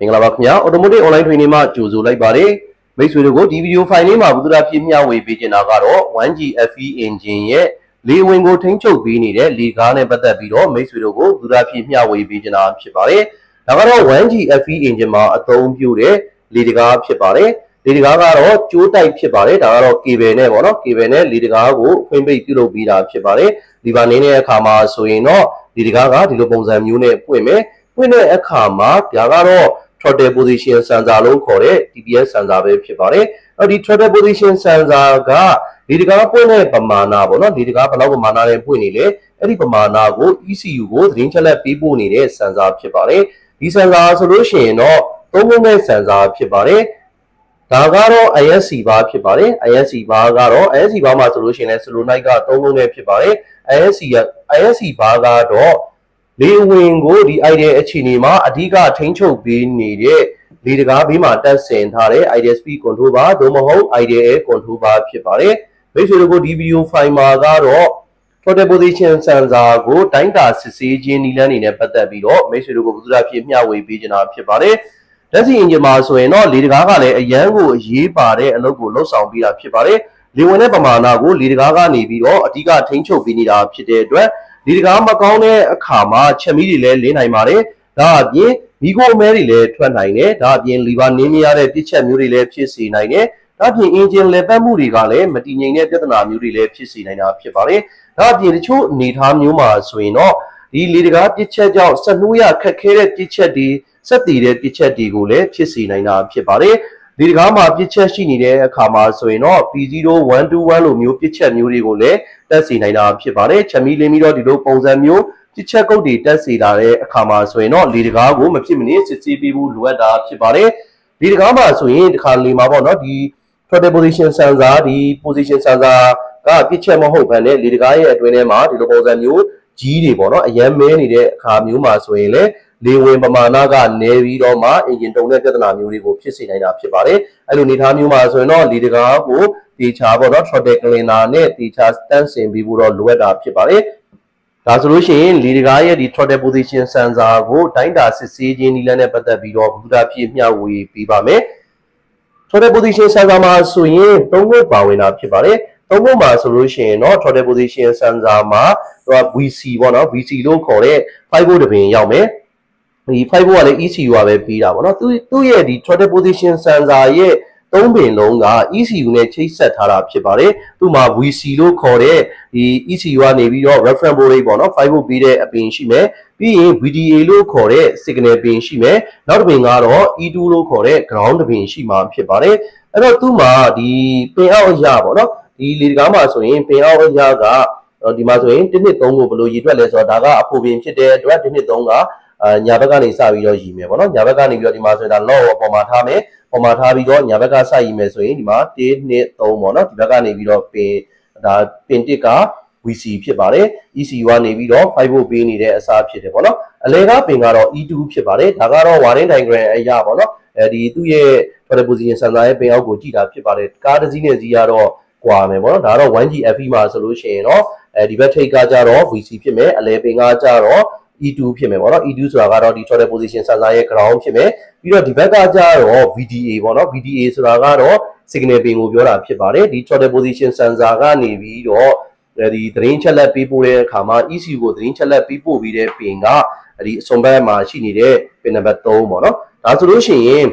Automotive online training ma choose like bare. Make sure you go video file ma budura pimya we page nagaro 1G FE engine ye. Lee wingo tencho bini de Lee Gane bata biro. Make sure you go budura pimya we page na pare. Nagaro 1G FE engine ma atom pure Lidiga pare. Lidiga garo two type pare. Nagaro kibene bono kibene Lidiga go quimbe puro bira pare. Libanene kama soino Lidiga dilo bonza mune pueme. When a kama Yagaro Throttle position Sanzalo Kore, TBS Sanzabe Pipare, or the Throttle position Sanzaga, Lidiga Pone Pamana, Bona, Lidiga Mana Punile, Edipamana go, ECU go, Rinchala people need Sanza Pipare, this is our solution, no, Tomone Sanza Pipare, Tagaro, ISC Bar Pipare, ISC Bagaro, ISC Bama solution as Lunaga, Tomone Pipare, ISC Bagado. Lee wingo the idea chinima adiga tencho being needed. Lidiga bima test and Thar, idea speak control bar, domo idea control bar pipare. Make sure you go DBU 5 magaro. Throttle position sanza go, time task, CG Nilan in a patabiro. Make sure you go to the Pimia way pigeon up pipare. That's the engine maso and all Lidiga, a yango, ye pare, and logo, no sound be up pipare. Liwene Mana go, Lidiga Nibio, adiga tencho being up pite. Lidiga Macone, a Kama, Chamile, Lena Mare, Dabie, Vigo Marile, 29, Dabien, Livanimia, Teacher Murile, Chisi 9, Dabien, Angel Leba Murigale, Matinine, Detana Murile, Chisi 9, Pipare, Dabien, Chu, Nidham Numa, Suino, the Lidiga, Teacher Jow, Sanuya, Kakere, Teacher D, Satire, Teacher Digule, Chisi 9, Pipare, Lidigama, Teacher Shinide, Kama, Suino, P0, 1 to 1, Mu, Teacher Murigole, that's in Nina Pipare, Chamile Mido, the Lopo Zamu, Teacher Cody, that's it, Kama, Suino, Lidiga, Woman, Chimneys, people, Luada, Pipare, Lidigama, Suin, Kanli Mabona, the Throttle position Sanza, the position Sanza, Teacher Mahope, and Lidiga, at Winema, the Lopo Zamu, G. Bono, a young man in the Kamuma Suele. Lewe Managa, Nevi Roma, Indian Donate and Amurigo, Kissing and Apchipare. I don't need Hamuma, so no, Lidiga, who teach Habo, not for Declina, teach us dancing, we would all Lued Apchipare. Resolution, Lidiga, the Throttle position Sanza, go, Tinda, CG, Nilana, but the Bido, Buddha Pimia, we Pibame. Throttle position Sanzama, Suyin, don't go bowing up Chipare. Tomoma solution, not Throttle position Sanzama, we see one of we see low call it, 5 would have been Yame. The 5 1 ECU are beat out. Not 2 year the Throttle position Sanza ye, don't be longer, ECU net chase set her up Chipare, to my we see low call it, the ECU are Navy or reference board, 5 will be there a being she may, being VDA low call it, signal being she may, not being out or E2 low call it, ground being she ma Chipare, and not to ma the payout yab, the Ligama so in payout yaga, the Mazoin didn't go below you dwellers or Daga, approving Chide, Dratini Donga. Nyabagani Savio Jime, Yabagani Yodimas and Law of Pomatame, Pomatavigo, Yabaga Saime, so in Ma, did net Tomona, Bagani Vido pay that Pentica, we see Pibare, EC1 Nevido, 5 will be needed as a Pibona, a leg up in our E2 Pibare, Tagaro, 1 and Yabona, the 2 year for the position Sanai, Payao Gita Pibare, Cardazine Ziaro, Quame, Daro, 1G FEMA solution, or the Bete Gajaro, we see Pime, a leping Ajaro. E2 ဖြစ်မယ်ဗောနော် E2 ဆိုတာကတော့ဒီ throttle position sensor ရဲ့ ground ဖြစ်မယ်ပြီးတော့ဒီဘက်ကကျတော့ VDA ဗောနော် VDA ဆိုတာကတော့ signal pin ကိုပြောတာဖြစ်ပါတယ်ဒီ throttle position sensor ကနေပြီးတော့ဒီသတင်းချက်လက်ပေးပို့တဲ့အခါမှာ ECU ကိုသတင်းချက်လက်ပေးပို့ပြီးတဲ့ pin ကဒီအစွန်ဘက်မှာရှိနေတဲ့ pin number 3ဗောနော်ဒါဆိုလို့ရှိရင်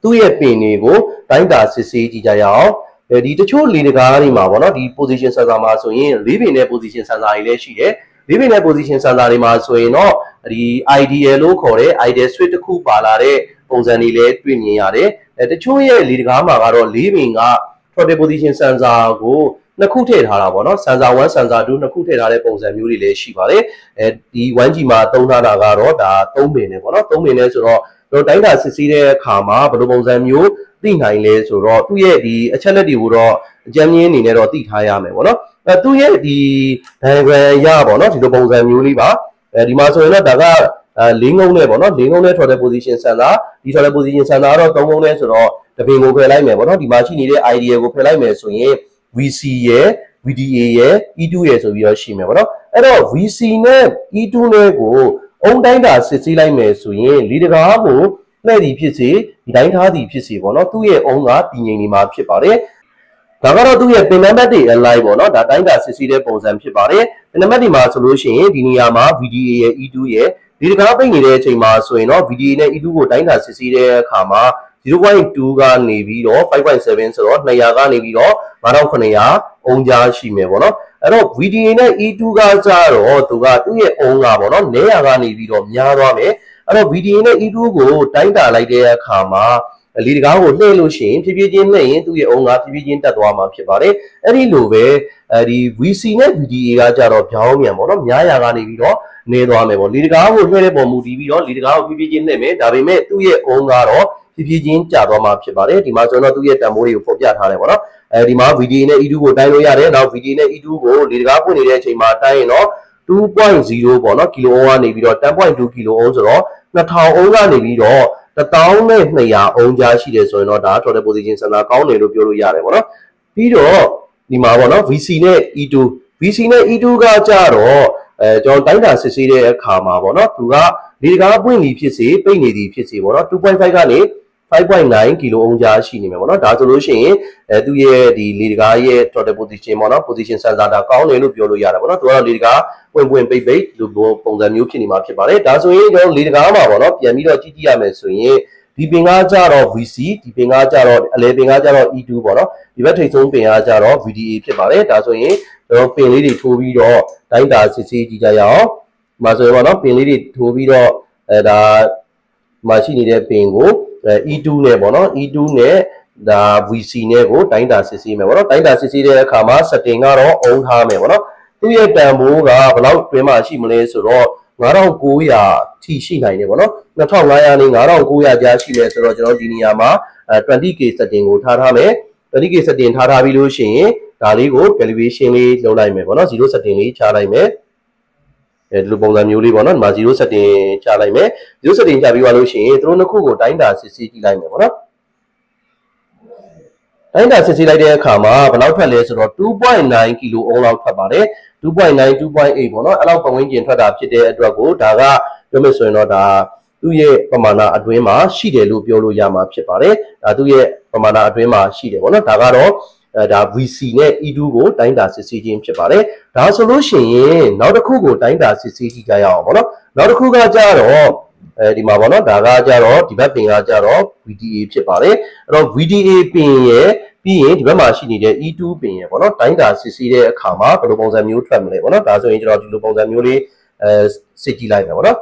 သူ့ရဲ့ pin တွေကိုတိုင်းတာစစ်ဆေးကြည့်ကြရအောင်ဒီတချို့လေတကားတွေမှာဗောနော်ဒီ position sensor မှာဆိုရင်၄ pin နဲ့ position sensor တွေလည်းရှိတယ်Living a position Sandari Masoino, the IDL or IDL switch to Kupala, Ozanile, Twiniare, at the 2 year Ligama are living up for the position Sanza go, Nakute Harabona, Sanza 1, Sanza 2, Nakute Harapos and Murile Shibare, at the 1Gma Tona Nagaro, the Tomine, Tomines or Dota Cecilia Kama, Bobozamu, the 9 days or 2 year the Achaladi Uro, Jamian in Eroti Hayame, 2 year the Yabo, not the Bozamuliba, the Masoena Daga, Lingo Nebo, not Lingo Net for the position Sana, these are the position Sanaro, Tomones or the Bingo Pelame, but not the machine idea of Pelame, so ye, we see ye, VDA, E2 years of Yoshima, and all we see ne, E2 nego, on Dinda, Cecilia Mesu, ye, Lidigabu, လှည့်သည်ဖြစ်စေဒီတိုင်းထားသည်ဖြစ်စေပေါ့နော်သူ့ရဲ့အုံးကတည်ငြိမ်နေမှာဖြစ်ပါတယ်ဒါကတော့သူ့ရဲ့ပင်နံပါတ်တွေအလိုက်ပေါ့နော်ဒါတိုင်းတာစစ်ဆေးတဲ့ပုံစံဖြစ်ပါတယ်ပင်နံပါတ်ဒီမှာဆိုလို့ရှိရင်ဒီနေရာမှာ VDA ရဲ့ E2 ရဲ့ဒီတကားပိတ်နေတဲ့အချိန်မှာဆိုရင်တော့ VDA နဲ့ E2 ကိုတိုင်းတာစစ်ဆေးတဲ့အခါမှာ 0.2 ကနေပြီးတော့ 5.7 ဆိုတော့200ကနေပြီးတော့5900အုံကြားရှိမယ်ပေါ့နော်အဲ့တော့ VDA နဲ့ E2 ကကြတော့သူကသူ့ရဲ့အုံးကပေါ့နော်400ကနေပြီးတော့များသွားမယ်အဲ့တော့ VDA နဲ့ E2 ကိုတိုင်းတာလိုက်တဲ့အခါမှာလေတကားကိုလှည့်လို့ရှိရင်ဖြည်းဖြည်းချင်းလှည့်ရင်သူ့ရဲ့အုံးကဖြည်းဖြည်းချင်းတက်သွားမှာဖြစ်ပါတယ်အဲ့ဒီလိုပဲဒီ VC နဲ့ VDA ကကြတော့ပြောင်းပြန်ပေါ့နော်များရာကနေပြီးတော့နေသွားမယ်ပေါ့လေတကားကိုလှည့်တဲ့ပုံမူတည်ပြီးတော့လေတကားကိုဖြည်းဖြည်းချင်းလှည့်မယ်ဒါပေမဲ့သူ့ရဲ့အုံးကတော့ဖြည်းဖြည်းချင်းကျသွားမှာဖြစ်ပါတယ်ဒီမှာကျွန်တော်သူ့ရဲ့တန်ဖိုးတွေကိုဖော်ပြထားတယ်ပေါ့နော်ဒီမှာ VDA နဲ့ E2 ကိုတိုင်းလို့ရတယ်နောက် VDA နဲ့ E2 ကိုလေတကားပွင့်နေတဲ့အချိန်မှာတိုင်းရင်တော့ 2.0 ပေါ့နော်ကီလိုအုံးကနေပြီးတော့ 10.2 ကီလိုအုံးဆိုတော့2000အုံးကနေပြီးတော့1200အုံးကြားရှိတယ်ဆိုရင်တော့ဒါ Throttle position sensor ကောင်းတယ်လို့ပြောလို့ရတယ်ပေါ့နော်ပြီးတော့ဒီမှာပေါ့နော် VC နဲ့ E2 နဲ့ E2 ကကြတော့ကျွန်တော်တိုင်းတာစစ်ဆေးတဲ့အခါမှာပေါ့နော်သူကလေတကားပွင့်နေဖြစ်စေပိတ်နေသည်ဖြစ်စေပေါ့နော် 2.5 ကနေ 5.9 ကီလိုအုံးကြားရှိနေမယ်ပေါ့နော်ဒါဆိုလို့ရှိရင်သူ့ရဲ့ဒီလေတကားရဲ့ Throttle position ပေါ့နော် position sensor ဒါကောင်းတယ်လို့ပြောလို့ရတယ်ပေါ့နော်သူကတော့လေတကားပွင့်ပိတ်လို့ပုံစံမျိုးဖြစ်နေမှာဖြစ်ပါတယ်ဒါဆိုရင်ကျွန်တော်လေတကားမှာပေါ့နော်ပြန်ပြီးတော့ကြည့်ရမယ်ဆိုရင်ဒီပင်ကကြတော့ VC ဒီပင်ကကြတော့အလဲပင်ကကြတော့ E2 ပေါ့နော်ဒီဘက်ထိပ်ဆုံးပင်ကကြတော့ VDA ဖြစ်ပါတယ်ဒါဆိုရင်ကျွန်တော်ပင်လေးတွေထိုးပြီးတော့တိုင်းတာစစ်ဆေးကြည့်ကြရအောင်ဒီမှာဆိုရင်ပေါ့နော်ပင်လေးတွေထိုးပြီးတော့ဒါမှာရှိနေတဲ့ပင်ကိုE2 နဲ့ပေါ့နော် E2 နဲ့ဒါ VC နဲ့ကိုတိုင်းတာစစ်ဆေးမယ်ပေါ့နော်တိုင်းတာစစ်ဆေးတဲ့အခါမှာ setting ကတော့အုံးထားမယ်ပေါ့နော်သူ့ရဲ့တန်ဖိုးကဘယ်လောက်တွင်းမှာရှိမလဲဆိုတော့9900ထိရှိနိုင်တယ်ပေါ့နော်2500နဲ့9900ကြားရှိတယ်ဆိုတော့ကျွန်တော်ဒီနေရာမှာ20k setting ကိုထားမယ် 20k setting ထားပြီးလို့ရှိရင်ဒါလေးကို calibration လေးလုပ်လိုက်မယ်ပေါ့နော်0 setting လေးချလိုက်မယ်ဒီလိုပုံစံမျိုးလေးပေါ့နော်ဒီမှာ0 setting ချလိုက်မယ်0 setting ချပြီးသွားလို့ရှိရင်သူတို့နှစ်ခုကိုတိုင်းတာစစ်ဆေးကြည့်လိုက်မယ်ပေါ့နော်တိုင်းတာစစ်ဆေးလိုက်တဲ့အခါမှာဘယ်လောက်ထွက်လဲဆိုတော့ 2.9 ကီလိုအုံးလောက်ထွက်ပါတယ် 2.9 2.8 ပေါ့နော်အဲ့လောက်ပတ်ဝန်းကျင်ထွက်တာဖြစ်တဲ့အတွက်ကိုဒါကပြောမယ်ဆိုရင်တော့ဒါသူ့ရဲ့ပမာဏအတွင်းမှာရှိတယ်လို့ပြောလို့ရမှာဖြစ်ပါတယ်ဒါသူ့ရဲ့ပမာဏအတွင်းမှာရှိတယ်ပေါ့နော်ဒါကတော့ဒါ VC နဲ့ E2 ကိုတိုင်းတာစစ်ဆေးခြင်းဖြစ်ပါတယ်ဒါဆိုလို့ရှိရင်နောက်တစ်ခုကိုတိုင်းတာစစ်ဆေးကြည့်ကြရအောင်ပေါ့နော်နောက်တစ်ခုကကြတော့ဒီမှာပေါ့နော်ဒါကကြတော့ဒီဘက်ပင်ကကြတော့ VDA ဖြစ်ပါတယ်အဲ့တော့ VDA ပင်ရဲ့ပြီးရင်ဒီဘက်မှာရှိနေတဲ့ E2 ပင်ရဲ့ပေါ့နော်တိုင်းတာစစ်ဆေးတဲ့အခါမှာဘယ်လိုပုံစံမျိုးထွက်မလဲပေါ့နော်ဒါဆိုရင်ကျွန်တော်ဒီလိုပုံစံမျိုးလေးစစ်ကြည့်လိုက်မယ်ပေါ့နော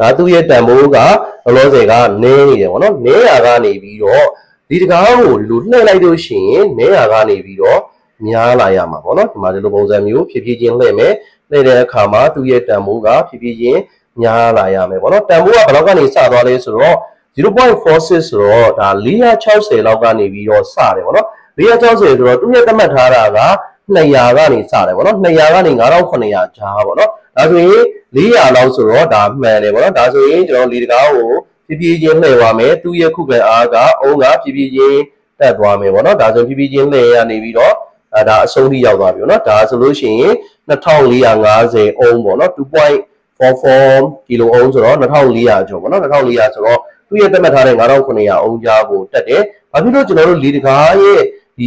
်ဒါသူ့ရဲ့တန်ဖိုးကလောလောဆယ်ကနည်းနေတယ်ပေါ့နော်နည်းရာကနေပြီးတော့ဒီတကားကိုဒီလိုလှည့်လိုက်လို့ရှိရင်နည်းရာကနေပြီးတော့များလာရမှာပေါ့နော်ဒီမှာဒီလိုပုံစံမျိုးဖြည်းဖြည်းချင်းလှည့်မယ်လှည့်တဲ့အခါမှာသူ့ရဲ့တန်ဖိုးကဖြည်းဖြည်းချင်းများလာရမယ်ပေါ့နော်တန်ဖိုးကဘယ်လောက်ကနေစသွားလဲဆိုတော့ 0.46 ဆိုတော့ဒါ460လောက်ကနေပြီးတော့စတယ်ပေါ့နော်460ဆိုတော့သူ့ရဲ့သတ်မှတ်ထားတာက200ကနေစတယ်ပေါ့နော်200ကနေ9900ကြားပေါ့နော်ဒါဆိုရင်400လောက်ဆိုတော့ဒါမှန်တယ်ပေါ့နော်ဒါဆိုရင်ကျွန်တော်လေတကားကိုဖြည်းဖြည်းချင်းလှည့်သွားမယ်သူ့ရဲ့ခုခံအားကအုံးကဖြည်းဖြည်းချင်းတက်သွားမယ်ပေါ့နော်ဒါဆိုဖြည်းဖြည်းချင်းလှည့်ရနေပြီးတော့ဒါအဆုံးထိရောက်သွားပြီပေါ့နော်ဒါဆိုလို့ရှိရင်2450အုံးပေါ့နော်2.44 ကီလိုအုံးဆိုတော့2400ကျော်ပေါ့နော်2400ဆိုတော့သူ့ရဲ့သတ်မှတ်ထားတဲ့9900အုံးကြားကိုတက်တယ်ဘာဖြစ်လို့ကျွန်တော်တို့လေတကားရဲ့ဒ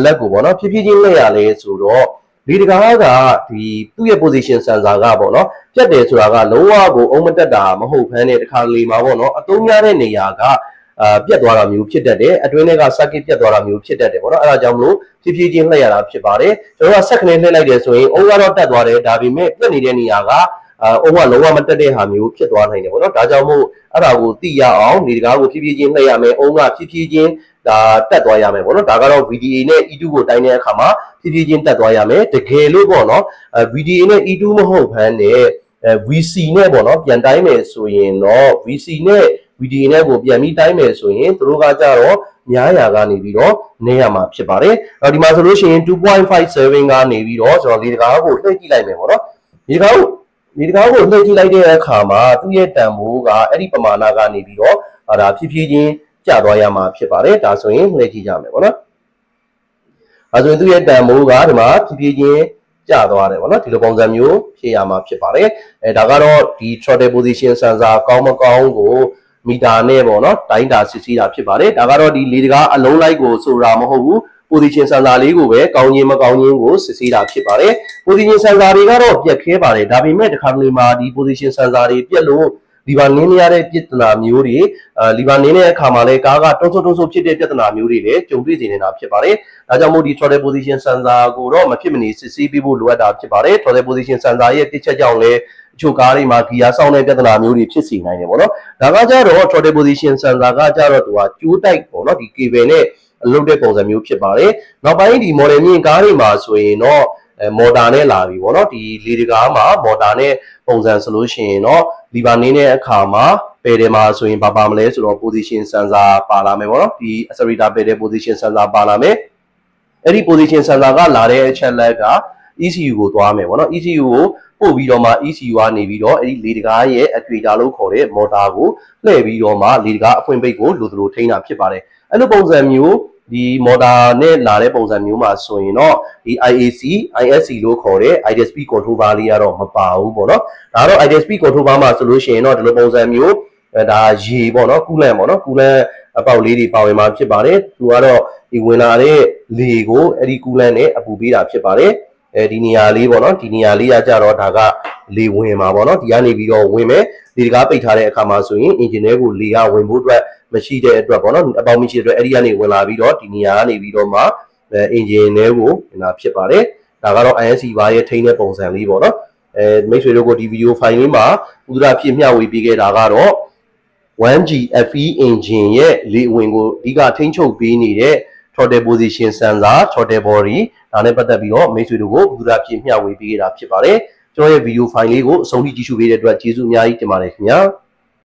ီလက်ကိုပေါ့နော်ဖြည်းဖြည်းချင်းလှည့်ရလဲဆိုတော့လေတကားကဒီသူ့ရဲ့ position sensor ကပေါ့နော်ပြတ်တယ်ဆိုတာကလုံးဝကိုအုံးမတက်တာမဟုတ်ဘဲနဲ့တခါလေမှာပေါ့နော်အတုံးများတဲ့နေရာကပြတ်သွားတာမျိုးဖြစ်တတ်တယ်အတွင်းထဲက circuit ပြတ်သွားတာမျိုးဖြစ်တတ်တယ်ပေါ့နော်အဲ့ဒါကြောင့်မလို့ဖြည်းဖြည်းချင်းလှည့်ရတာဖြစ်ပါတယ်ကျွန်တော်ကဆက်ခနဲ့လှည့်လိုက်တယ်ဆိုရင်အုံးကတော့တက်သွားတယ်ဒါပေမဲ့ပြတ်နေတဲ့နေရာကအုံးကလုံးဝမတက်တဲ့ဟာမျိုးဖြစ်သွားနိုင်တယ်ပေါ့နော်ဒါကြောင့်မို့အဲ့ဒါကိုသိရအောင်လေတကားကိုဖြည်းဖြည်းချင်းလှည့်ရမယ်အုံးကဖြည်းဖြည်းချင်းဒါတက်သွားရမယ်ပေါ့နော်ဒါကတော့ VDA နဲ့ E2 ကိုတိုင်းတဲ့အခါမှာဖြည်းဖြည်းချင်းတက်သွားရမယ်တကယ်လို့ပေါ့နော်VDA နဲ့ E2 မဟုတ်ဘဲနဲ့ VC နဲ့ပေါ့နော်ပြန်တိုင်းမယ်ဆိုရင်တော့ VC နဲ့ VDA နဲ့ကိုပြန်ပြီးတိုင်းမယ်ဆိုရင်သူတို့ကကြတော့များရာကနေပြီးတော့နည်းရမှာဖြစ်ပါတယ်ဒီမှာဆိုလို့ရှိရင် 2.57 ကနေပြီးတော့ကျွန်တော်လေတကားကိုလှည့်ကြည့်လိုက်မယ်ပေါ့နော်လေတကားကိုလှည့်ကြည့်လိုက်တဲ့အခါမှာသူ့ရဲ့တန်ဖိုးကအဲ့ဒီပမာဏကနေပြီးတော့ဒါဖြည်းဖြည်းချင်းကျသွားရမှာဖြစ်ပါတယ်ဒါဆိုရင်လှည့်ကြည့်ကြမယ်ပေါ့နော်ဒါဆိုရင်သူ့ရဲ့တန်ဖိုးကဒီမှာဖြည်းဖြည်းချင်း ကျသွားတယ်ပေါ့နော်ဒီလိုပုံစံမျိုးဖြစ်ရမှာဖြစ်ပါတယ်ဒါကတော့ဒီ throttle position sensor ကောင်းမကောင်းကိုမီတာနဲ့ပေါ့နော်တိုင်းတာစစ်ဆေးတာဖြစ်ပါတယ်ဒါကတော့ဒီလေတကားအလုံးလိုက်ကိုဆိုတာမဟုတ်ဘူး position sensor လေးကိုပဲကောင်းခြင်းမကောင်းခြင်းကိုစစ်ဆေးတာဖြစ်ပါတယ် position sensor တွေကတော့ပြတ်ခဲပါတယ်ဒါပေမဲ့တစ်ခါတလေမှာဒီ position sensor တွေပြတ်လို့လီဗာနင်းရတဲ့ပြဿနာမျိုးတွေလီဗာနင်းတဲ့အခါမှာလည်းကားကတွန်းဆုပ်ဖြစ်တဲ့ပြဿနာမျိုးတွေလည်းကြုံတွေ့နေနေတာဖြစ်ပါတယ်ဒါကြောင့်မို့ဒီ throttle position sensor ကိုတော့မဖြစ်မနေစစ်ဆေးပေးဖို့လိုအပ်တာဖြစ်ပါတယ် throttle position sensor ရဲ့တစ်ချက်ကြောင့်လည်းအချို့ကားတွေမှာဂီယာဆောင်းတဲ့ပြဿနာမျိုးတွေဖြစ်စေနိုင်တယ်ပေါ့နော်ဒါကကြတော့ throttle position sensor ကကြတော့သူကကျိုးတိုက်ပေါ့နော်ဒီ cable နဲ့အလုပ်တဲ့ပုံစံမျိုးဖြစ်ပါတယ်နောက်ပိုင်းဒီ model မြင့်ကားတွေမှာဆိုရင်တော့မော်တာနဲ့လာပြီပေါ့နော်ဒီလေတကားမှာမော်တာနဲ့ပုံစံဆိုလို့ရှိရင်တော့လီဗာနင်းတဲ့အခါမှာပယ်တယ်မှာဆိုရင်ဘာပါမလဲဆိုတော့ position sensor ပါလာမယ်ပေါ့နော်ဒီ accelerator ပယ်တဲ့ position sensor ပါလာမယ်အဲ့ဒီ position sensor ကလာတဲ့အချက်လက်က ECU ကိုသွားမယ်ပေါ့နော် ECU ကိုပို့ပြီးတော့မှ ECU ကနေပြီးတော့အဲ့ဒီလေတကားရဲ့ actuator လို့ခေါ်တဲ့မော်တာကိုလှည့်ပြီးတော့မှလေတကားအဖွင့်ပိတ်ကိုလိုသလိုထိန်းတာဖြစ်ပါတယ်အဲ့လိုပုံစံမျိုးဒီမော်တာနဲ့လာတဲ့ပုံစံမျိုးမှာဆိုရင်တော့ဒီ IAC ISC လို့ခေါ်တဲ့ idle speed control bar လေးကတော့မပါဘူးပေါ့နော်ဒါကတော့ idle speed control bar မှာဆိုလို့ရှိရင်တော့ဒီလိုပုံစံမျိုးဒါရေပေါ့နော်ကူလန့်ပေါ့နော်ကူလန့်အပေါက်လေးတွေပါဝင်မှာဖြစ်ပါတယ်သူကတော့ဒီဝင်လာတဲ့လေကိုအဲ့ဒီကူလန့်နဲ့အပူပေးတာဖြစ်ပါတယ်ဒီနေရာလေးပေါ့နော်ဒီနေရာလေးကကြတော့ဒါကလေဝင်မှာပေါ့နော်ဒီကနေပြီးတော့ဝင်မယ်ဒီတကားပိတ်ထားတဲ့အခါမှာဆိုရင် engine ထဲကိုလေကဝင်ဖို့အတွက်မရှိတဲ့အတွက်ပေါ့နော်အပေါက်မရှိတဲ့အတွက်အဲ့ဒီကနေဝင်လာပြီးတော့ဒီနေရာကနေပြီးတော့မှengine ထဲကိုဝင်လာဖြစ်ပါတယ်ဒါကတော့ ISC ဘာရဲ့ထိန်းတဲ့ပုံစံလေးပေါ့နော်မိတ်ဆွေတို့ကိုဒီဗီဒီယိုဖိုင်လေးမှာဥဒရာဖြစ်မျှဝေပေးခဲ့တာကတော့ 1G FE engine ရဲ့လေဝင်ကိုအဓိကထိန်းချုပ်ပေးနေတဲ့ throttle position sensor throttle body ဒါနဲ့ပတ်သက်ပြီးတော့မိတ်ဆွေတို့ကိုဥဒရာဖြစ်မျှဝေပေးခဲ့တာဖြစ်ပါတယ်ကျွန်တော်ရဲ့ဗီဒီယိုဖိုင်လေးကိုအဆုံးထိကြည့်ရှုပေးတဲ့အတွက်ကျေးဇူးအများကြီးတင်ပါတယ်ခင်ဗျာ